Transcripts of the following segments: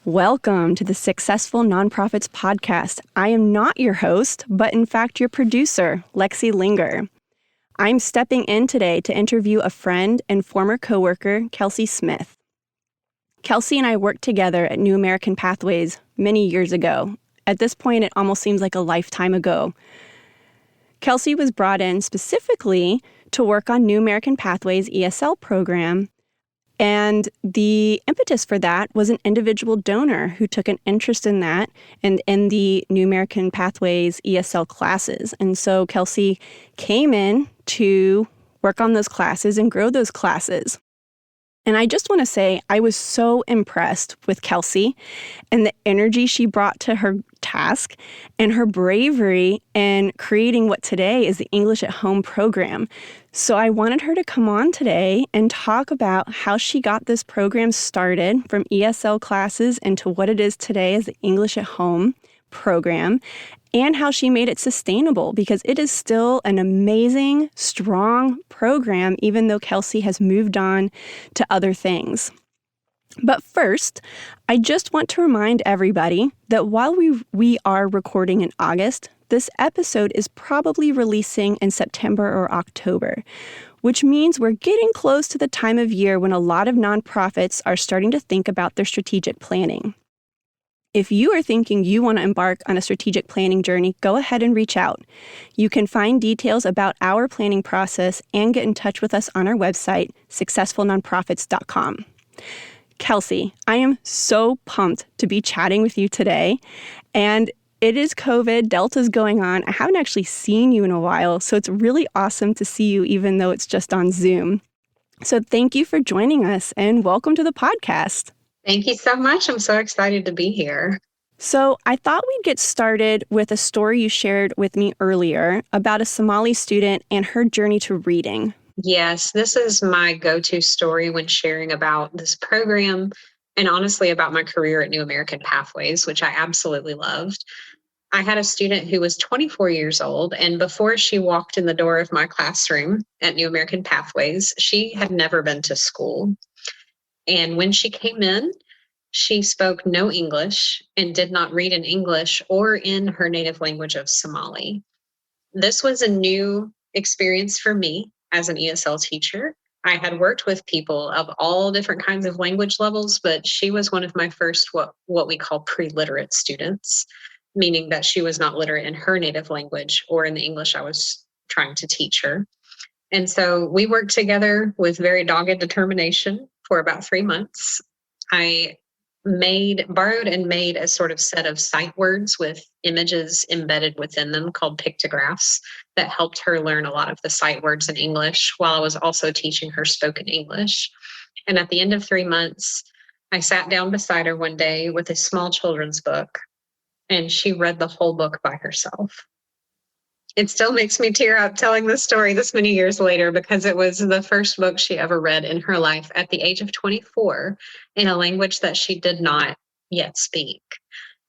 Welcome to the Successful Nonprofits Podcast. I am not your host, but in fact your producer, Lexi Linger. I'm stepping in today to interview a friend and former coworker, Kelsey Smith. Kelsey and I worked together at New American Pathways many years ago. At this point, it almost seems like a lifetime ago. Kelsey was brought in specifically to work on New American Pathways ESL program. And the impetus for that was an individual donor who took an interest in that and in the New American Pathways ESL classes. And so Kelsey came in to work on those classes and grow those classes. And I just want to say I was so impressed with Kelsey and the energy she brought to her task and her bravery in creating what today is the English at Home program. So I wanted her to come on today and talk about how she got this program started from ESL classes into what it is today as the English at Home program, and how she made it sustainable, because it is still an amazing, strong program, even though Kelsey has moved on to other things. But first, I just want to remind everybody that while we are recording in August, this episode is probably releasing in September or October, which means we're getting close to the time of year when a lot of nonprofits are starting to think about their strategic planning. If you are thinking you want to embark on a strategic planning journey, go ahead and reach out. You can find details about our planning process and get in touch with us on our website, successfulnonprofits.com. Kelsey, I am so pumped to be chatting with you today. And it is COVID, Delta's going on. I haven't actually seen you in a while, so it's really awesome to see you even though it's just on Zoom. So thank you for joining us and welcome to the podcast. Thank you so much. I'm so excited to be here. So I thought we'd get started with a story you shared with me earlier about a Somali student and her journey to reading. Yes, this is my go-to story when sharing about this program and honestly about my career at New American Pathways, which I absolutely loved. I had a student who was 24 years old, and before she walked in the door of my classroom at New American Pathways, she had never been to school. And when she came in, she spoke no English and did not read in English or in her native language of Somali. This was a new experience for me as an ESL teacher. I had worked with people of all different kinds of language levels, but she was one of my first what we call pre-literate students, meaning that she was not literate in her native language or in the English I was trying to teach her. And so we worked together with very dogged determination for about 3 months. I borrowed and made a sort of set of sight words with images embedded within them called pictographs that helped her learn a lot of the sight words in English while I was also teaching her spoken English. And at the end of 3 months, I sat down beside her one day with a small children's book, and she read the whole book by herself. It still makes me tear up telling this story this many years later, because it was the first book she ever read in her life at the age of 24 in a language that she did not yet speak.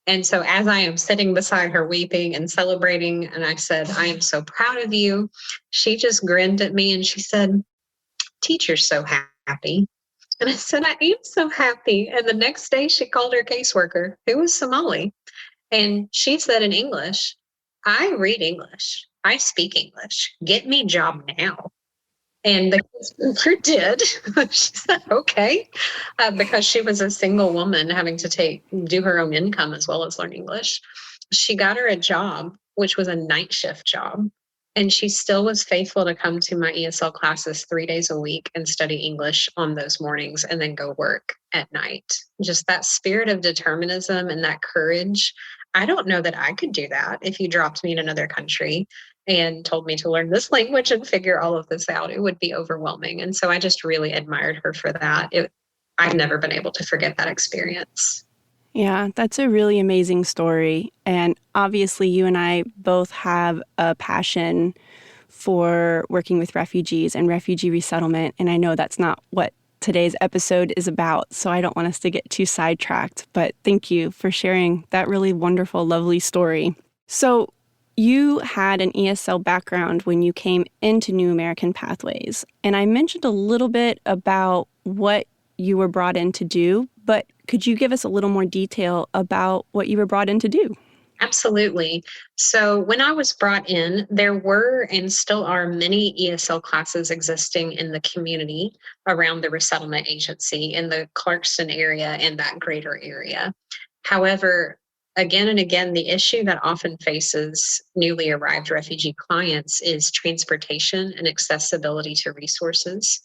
And so as I am sitting beside her weeping and celebrating, and I said, "I am so proud of you," she just grinned at me and she said, "Teacher's so happy." And I said, "I am so happy." And the next day she called her caseworker, who was Somali, and she said in English, "I read English. I speak English. Get me job now." And the caseworker did. She said, "Okay," because she was a single woman having to do her own income as well as learn English. She got her a job, which was a night shift job. And she still was faithful to come to my ESL classes 3 days a week and study English on those mornings and then go work at night. Just that spirit of determinism and that courage. I don't know that I could do that if you dropped me in another country and told me to learn this language and figure all of this out. It would be overwhelming. And so I just really admired her for that. I've never been able to forget that experience. Yeah, that's a really amazing story. And obviously, you and I both have a passion for working with refugees and refugee resettlement. And I know that's not what today's episode is about, so I don't want us to get too sidetracked. But thank you for sharing that really wonderful, lovely story. So you had an ESL background when you came into New American Pathways. And I mentioned a little bit about what you were brought in to do, but Could you give us a little more detail about what you were brought in to do? Absolutely. So when I was brought in, there were and still are many ESL classes existing in the community around the resettlement agency in the Clarkston area and that greater area. However, again and again, the issue that often faces newly arrived refugee clients is transportation and accessibility to resources.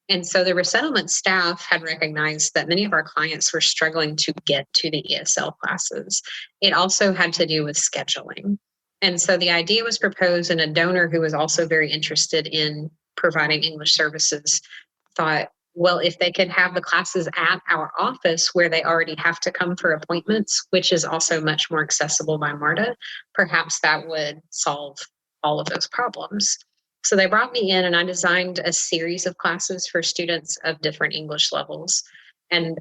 And so the resettlement staff had recognized that many of our clients were struggling to get to the ESL classes. It also had to do with scheduling. And so the idea was proposed, and a donor who was also very interested in providing English services thought, well, if they could have the classes at our office where they already have to come for appointments, which is also much more accessible by MARTA, perhaps that would solve all of those problems. So they brought me in and I designed a series of classes for students of different English levels and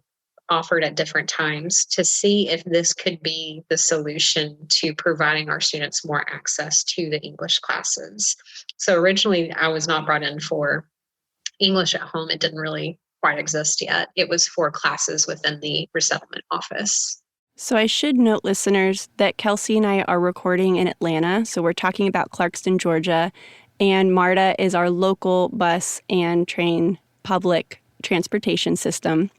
offered at different times to see if this could be the solution to providing our students more access to the English classes. So originally I was not brought in for English at home. It didn't really quite exist yet. It was for classes within the resettlement office. So I should note, listeners, that Kelsey and I are recording in Atlanta. So we're talking about Clarkston, Georgia, and MARTA is our local bus and train public transportation system.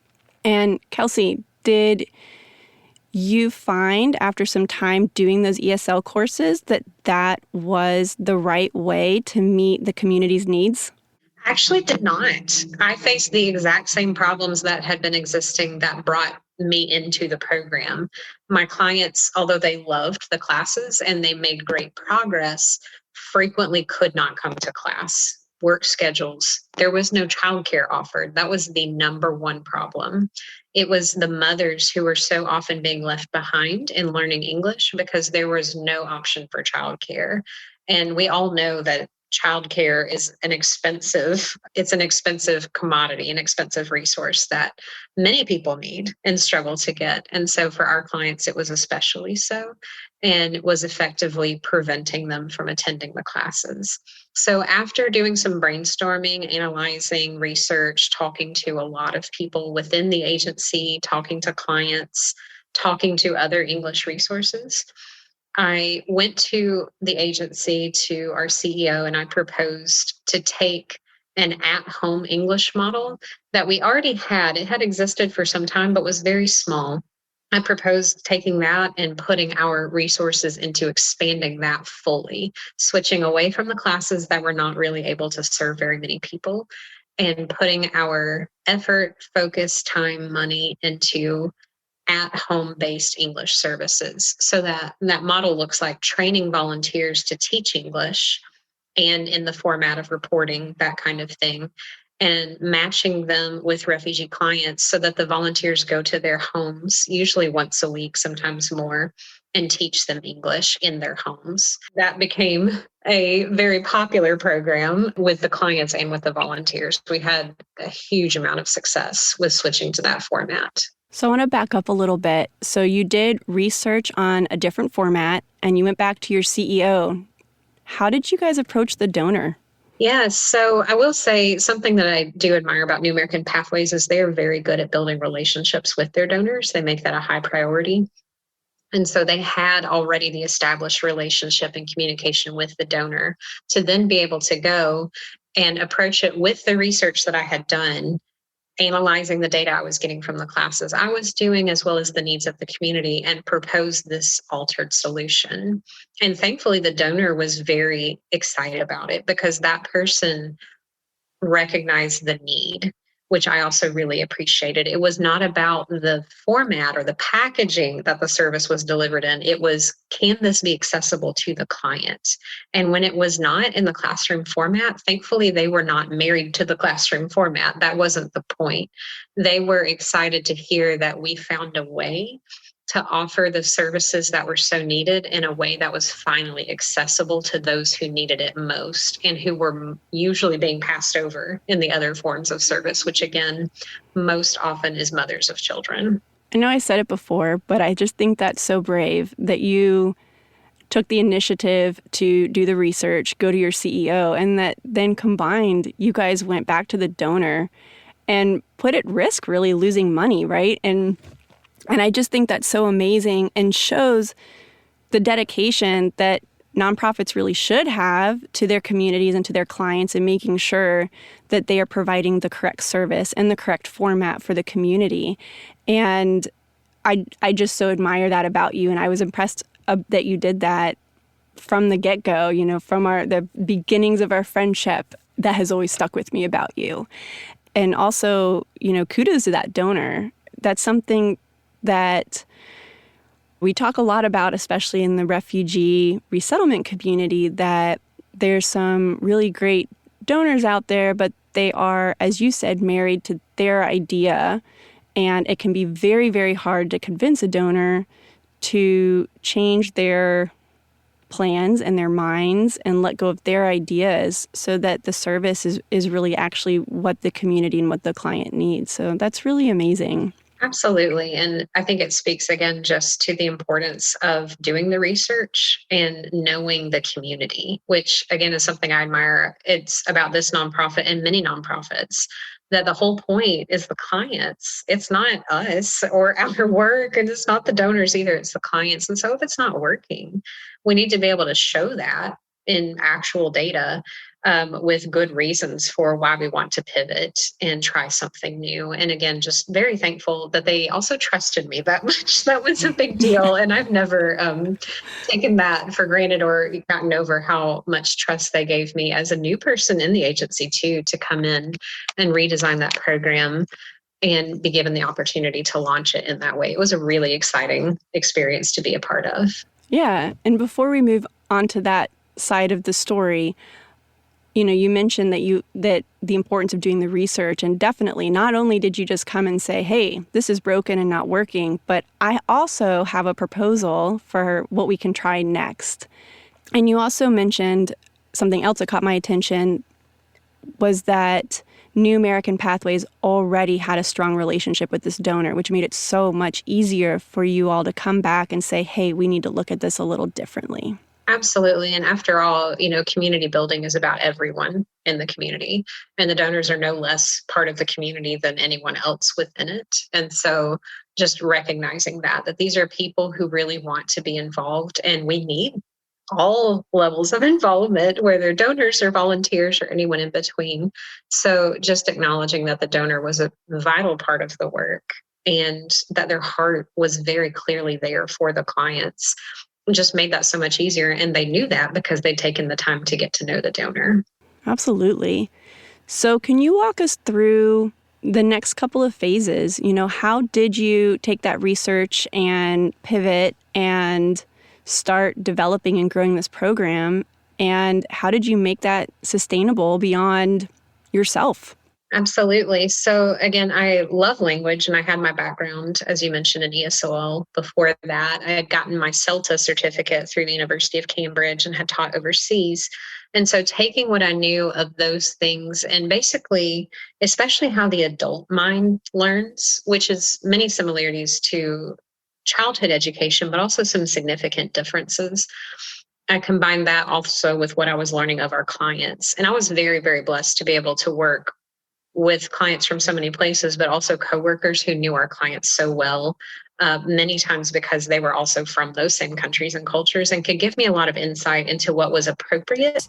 And Kelsey, did you find after some time doing those ESL courses that that was the right way to meet the community's needs? Actually did not. I faced the exact same problems that had been existing that brought me into the program. My clients, although they loved the classes and they made great progress, frequently could not come to class. Work schedules, there was no childcare offered. That was the number one problem. It was the mothers who were so often being left behind in learning English because there was no option for childcare. And we all know that childcare is an expensive commodity, an expensive resource that many people need and struggle to get. And so for our clients, it was especially so, and it was effectively preventing them from attending the classes. So after doing some brainstorming, analyzing research, talking to a lot of people within the agency, talking to clients, talking to other English resources, I went to the agency, to our CEO, and I proposed to take an at-home English model that we already had. It had existed for some time, but was very small. I proposed taking that and putting our resources into expanding that fully, switching away from the classes that were not really able to serve very many people, and putting our effort, focus, time, money into at-home based English services. So that model looks like training volunteers to teach English and in the format of reporting, that kind of thing, and matching them with refugee clients so that the volunteers go to their homes, usually once a week, sometimes more, and teach them English in their homes. That became a very popular program with the clients and with the volunteers. We had a huge amount of success with switching to that format. So I want to back up a little bit. So you did research on a different format and you went back to your CEO. How did you guys approach the donor? Yes. So I will say something that I do admire about New American Pathways is they are very good at building relationships with their donors. They make that a high priority. And so they had already the established relationship and communication with the donor to then be able to go and approach it with the research that I had done, analyzing the data I was getting from the classes I was doing, as well as the needs of the community, and propose this altered solution. And thankfully, the donor was very excited about it because that person recognized the need, which I also really appreciated. It was not about the format or the packaging that the service was delivered in. It was, can this be accessible to the client? And when it was not in the classroom format, thankfully, they were not married to the classroom format. That wasn't the point. They were excited to hear that we found a way to offer the services that were so needed in a way that was finally accessible to those who needed it most and who were usually being passed over in the other forms of service, which again, most often is mothers of children. I know I said it before, but I just think that's so brave that you took the initiative to do the research, go to your CEO, and that then combined, you guys went back to the donor and put at risk really losing money, right? And And I just think that's so amazing and shows the dedication that nonprofits really should have to their communities and to their clients, and making sure that they are providing the correct service and the correct format for the community. And I just so admire that about you. And I was impressed that you did that from the get-go, from the beginnings of our friendship. That has always stuck with me about you. And also, kudos to that donor. That's something that we talk a lot about, especially in the refugee resettlement community, that there's some really great donors out there, but they are, as you said, married to their idea. And it can be very, very hard to convince a donor to change their plans and their minds and let go of their ideas so that the service is really actually what the community and what the client needs. So that's really amazing. Absolutely. And I think it speaks again just to the importance of doing the research and knowing the community, which again is something I admire. It's about this nonprofit and many nonprofits, that the whole point is the clients. It's not us or our work, and it's not the donors either. It's the clients. And so if it's not working, we need to be able to show that in actual data, with good reasons for why we want to pivot and try something new. And again, just very thankful that they also trusted me that much. That was a big deal. And I've never taken that for granted or gotten over how much trust they gave me as a new person in the agency too, to come in and redesign that program and be given the opportunity to launch it in that way. It was a really exciting experience to be a part of. Yeah. And before we move on to that side of the story, you mentioned that the importance of doing the research, and definitely not only did you just come and say, hey, this is broken and not working, but I also have a proposal for what we can try next. And you also mentioned something else that caught my attention, was that New American Pathways already had a strong relationship with this donor, which made it so much easier for you all to come back and say, hey, we need to look at this a little differently. Absolutely. And after all, community building is about everyone in the community, and the donors are no less part of the community than anyone else within it. And so just recognizing that these are people who really want to be involved, and we need all levels of involvement, whether donors or volunteers or anyone in between. So just acknowledging that the donor was a vital part of the work and that their heart was very clearly there for the clients just made that so much easier. And they knew that because they'd taken the time to get to know the donor. Absolutely. So can you walk us through the next couple of phases? How did you take that research and pivot and start developing and growing this program? And how did you make that sustainable beyond yourself? Absolutely. So again, I love language, and I had my background, as you mentioned, in ESOL. Before that, I had gotten my CELTA certificate through the University of Cambridge and had taught overseas. And so taking what I knew of those things, and basically, especially how the adult mind learns, which is many similarities to childhood education, but also some significant differences. I combined that also with what I was learning of our clients. And I was very, very blessed to be able to work with clients from so many places, but also coworkers who knew our clients so well, many times because they were also from those same countries and cultures, and could give me a lot of insight into what was appropriate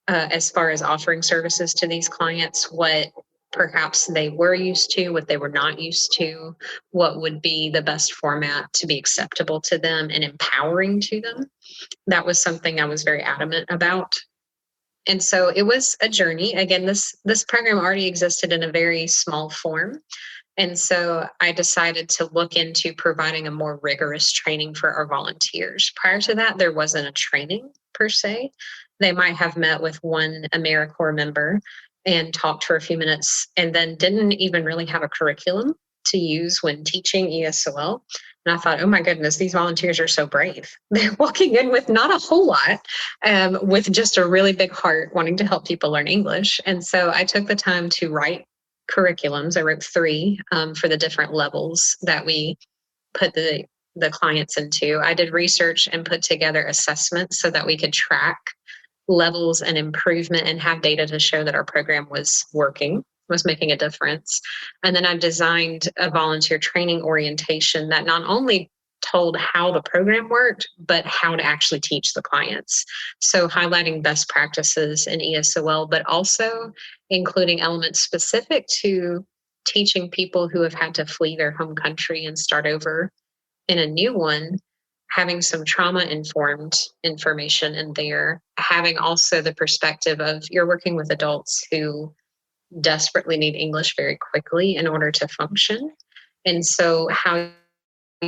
as far as offering services to these clients, what perhaps they were used to, what they were not used to, what would be the best format to be acceptable to them and empowering to them. That was something I was very adamant about. And so it was a journey. Again, this program already existed in a very small form. And so I decided to look into providing a more rigorous training for our volunteers. Prior to that, there wasn't a training per se. They might have met with one AmeriCorps member and talked for a few minutes, and then didn't even really have a curriculum to use when teaching ESOL. And I thought, oh my goodness, these volunteers are so brave. They're walking in with not a whole lot, with just a really big heart wanting to help people learn English. And so I took the time to write curriculums. I wrote 3 for the different levels that we put the clients into. I did research and put together assessments so that we could track levels and improvement and have data to show that our program was working. was making a difference. And then I designed a volunteer training orientation that not only told how the program worked, but how to actually teach the clients. So highlighting best practices in ESOL, but also including elements specific to teaching people who have had to flee their home country and start over in a new one, having some trauma informed information in there, having also the perspective of you're working with adults who desperately need English very quickly in order to function. And so how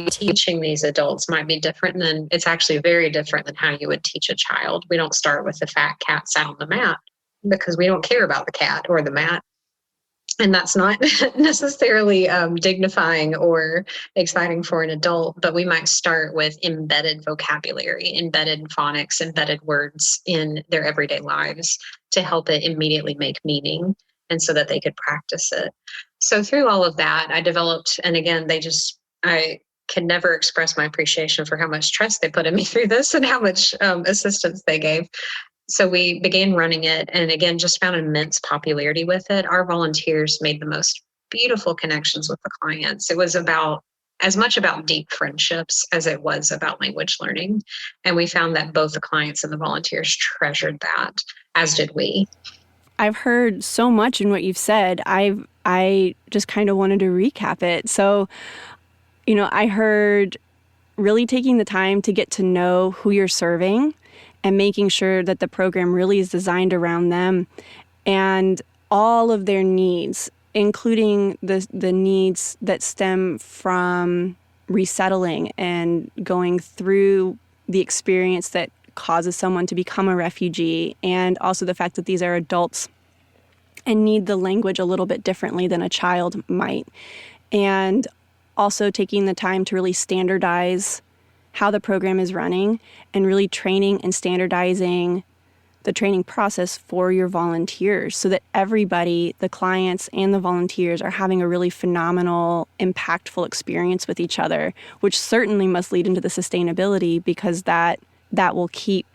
teaching these adults might be different than it's actually very different than how you would teach a child. We don't start with the fat cat sat on the mat because we don't care about the cat or the mat. And that's not necessarily dignifying or exciting for an adult, but we might start with embedded vocabulary, embedded phonics, embedded words in their everyday lives to help it immediately make meaning and so that they could practice it. So through all of that, I developed, and again, I can never express my appreciation for how much trust they put in me through this and how much assistance they gave. So we began running it and again, just found immense popularity with it. Our volunteers made the most beautiful connections with the clients. It was about as much about deep friendships as it was about language learning. And we found that both the clients and the volunteers treasured that, as did we. I've heard so much in what you've said. I just kind of wanted to recap it. So, I heard really taking the time to get to know who you're serving and making sure that the program really is designed around them and all of their needs, including the needs that stem from resettling and going through the experience that causes someone to become a refugee, and also the fact that these are adults and need the language a little bit differently than a child might. And also taking the time to really standardize how the program is running and really training and standardizing the training process for your volunteers so that everybody, the clients and the volunteers, are having a really phenomenal, impactful experience with each other, which certainly must lead into the sustainability because that will keep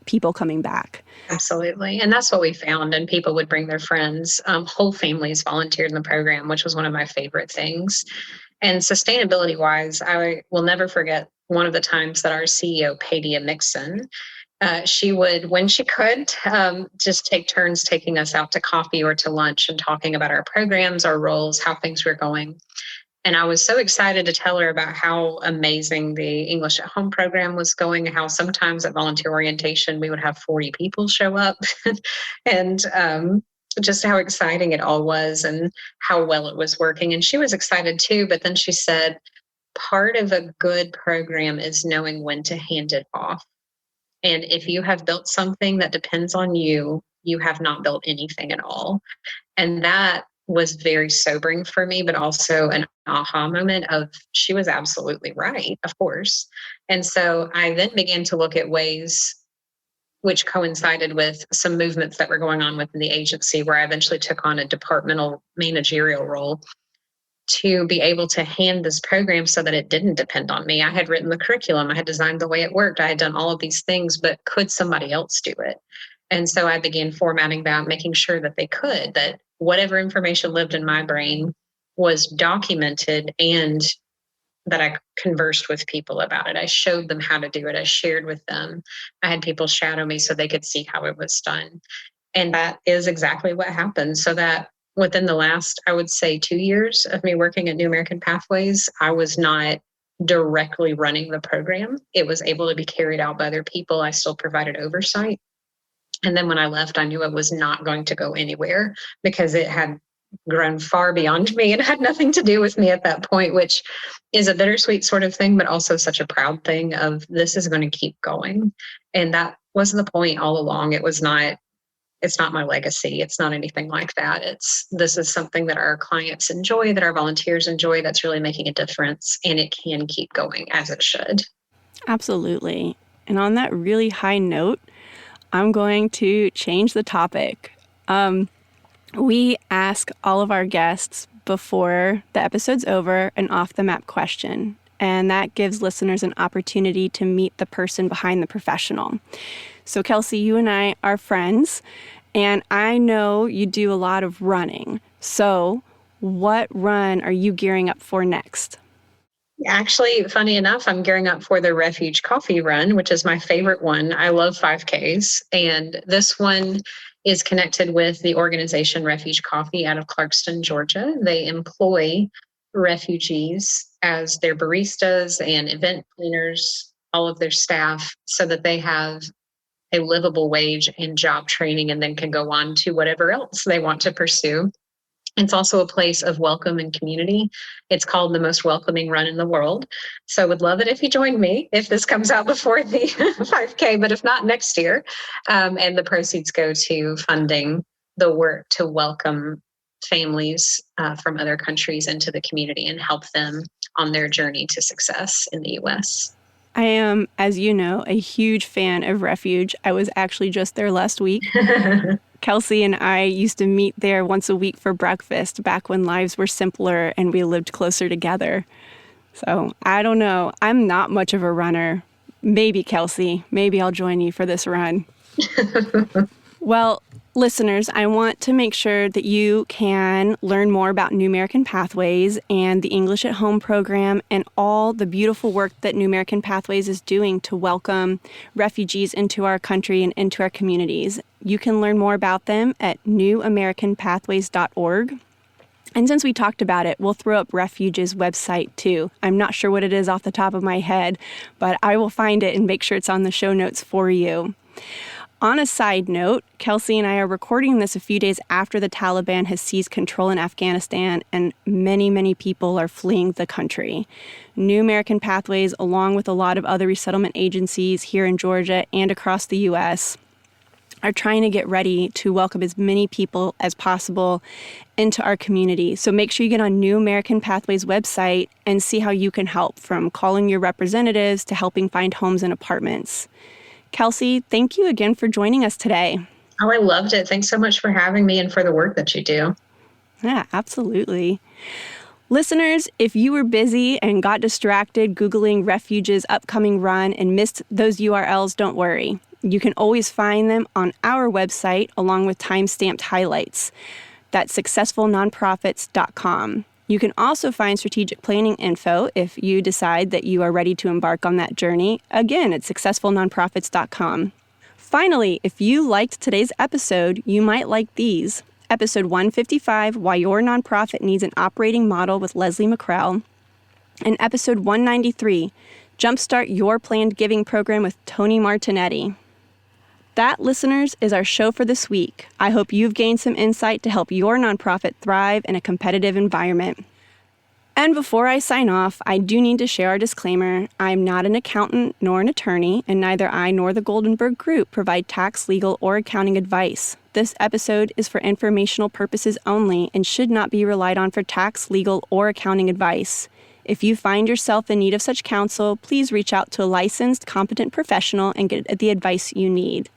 people coming back. Absolutely. And that's what we found. And people would bring their friends. Whole families volunteered in the program, which was one of my favorite things. And sustainability wise, I will never forget one of the times that our CEO, Padia Mixon, she would, when she could, just take turns taking us out to coffee or to lunch and talking about our programs, our roles, how things were going. And I was so excited to tell her about how amazing the English at Home program was going, how sometimes at volunteer orientation, we would have 40 people show up and just how exciting it all was and how well it was working. And she was excited too. But then she said, part of a good program is knowing when to hand it off. And if you have built something that depends on you, you have not built anything at all. And that was very sobering for me, but also an aha moment of she was absolutely right, of course. And so I then began to look at ways which coincided with some movements that were going on within the agency where I eventually took on a departmental managerial role to be able to hand this program so that it didn't depend on me. I had written the curriculum, I had designed the way it worked, I had done all of these things, but could somebody else do it? And so I began formatting that, making sure that they could, that whatever information lived in my brain was documented and that I conversed with people about it. I showed them how to do it. I shared with them. I had people shadow me so they could see how it was done. And that is exactly what happened. So that within the last, I would say 2 years of me working at New American Pathways, I was not directly running the program. It was able to be carried out by other people. I still provided oversight. And then when I left, I knew it was not going to go anywhere because it had grown far beyond me and had nothing to do with me at that point, which is a bittersweet sort of thing, but also such a proud thing of this is going to keep going. And that was the point all along. It's not my legacy. It's not anything like that. This is something that our clients enjoy, that our volunteers enjoy, that's really making a difference, and it can keep going as it should. Absolutely. And on that really high note, I'm going to change the topic. We ask all of our guests before the episode's over an off-the-map question, and that gives listeners an opportunity to meet the person behind the professional. So Kelsey, you and I are friends, And I know you do a lot of running. So what run are you gearing up for next? Actually, funny enough, I'm gearing up for the Refuge Coffee Run, which is my favorite one. I love 5Ks. And this one is connected with the organization Refuge Coffee out of Clarkston, Georgia. They employ refugees as their baristas and event planners, all of their staff, so that they have a livable wage and job training and then can go on to whatever else they want to pursue. It's also a place of welcome and community. It's called the most welcoming run in the world. So I would love it if you joined me, if this comes out before the 5K, but if not, next year. And the proceeds go to funding the work to welcome families from other countries into the community and help them on their journey to success in the U.S. I am, as you know, a huge fan of Refuge. I was actually just there last week. Kelsey and I used to meet there once a week for breakfast back when lives were simpler and we lived closer together. So I don't know. I'm not much of a runner. Maybe, Kelsey, maybe I'll join you for this run. Well, listeners, I want to make sure that you can learn more about New American Pathways and the English at Home program and all the beautiful work that New American Pathways is doing to welcome refugees into our country and into our communities. You can learn more about them at newamericanpathways.org. And since we talked about it, we'll throw up Refuge's website too. I'm not sure what it is off the top of my head, but I will find it and make sure it's on the show notes for you. On a side note, Kelsey and I are recording this a few days after the Taliban has seized control in Afghanistan and many, many people are fleeing the country. New American Pathways, along with a lot of other resettlement agencies here in Georgia and across the U.S., are trying to get ready to welcome as many people as possible into our community. So make sure you get on New American Pathways website and see how you can help, from calling your representatives to helping find homes and apartments. Kelsey, thank you again for joining us today. Oh, I loved it. Thanks so much for having me and for the work that you do. Yeah, absolutely. Listeners, if you were busy and got distracted Googling Refuge's upcoming run and missed those URLs, don't worry. You can always find them on our website along with time-stamped highlights. That's successfulnonprofits.com. You can also find strategic planning info if you decide that you are ready to embark on that journey. Again, at successfulnonprofits.com. Finally, if you liked today's episode, you might like these. Episode 155, Why Your Nonprofit Needs an Operating Model with Leslie McCrell. And episode 193, Jumpstart Your Planned Giving Program with Tony Martinetti. That, listeners, is our show for this week. I hope you've gained some insight to help your nonprofit thrive in a competitive environment. And before I sign off, I do need to share our disclaimer. I'm not an accountant nor an attorney, and neither I nor the Goldenberg Group provide tax, legal, or accounting advice. This episode is for informational purposes only and should not be relied on for tax, legal, or accounting advice. If you find yourself in need of such counsel, please reach out to a licensed, competent professional and get the advice you need.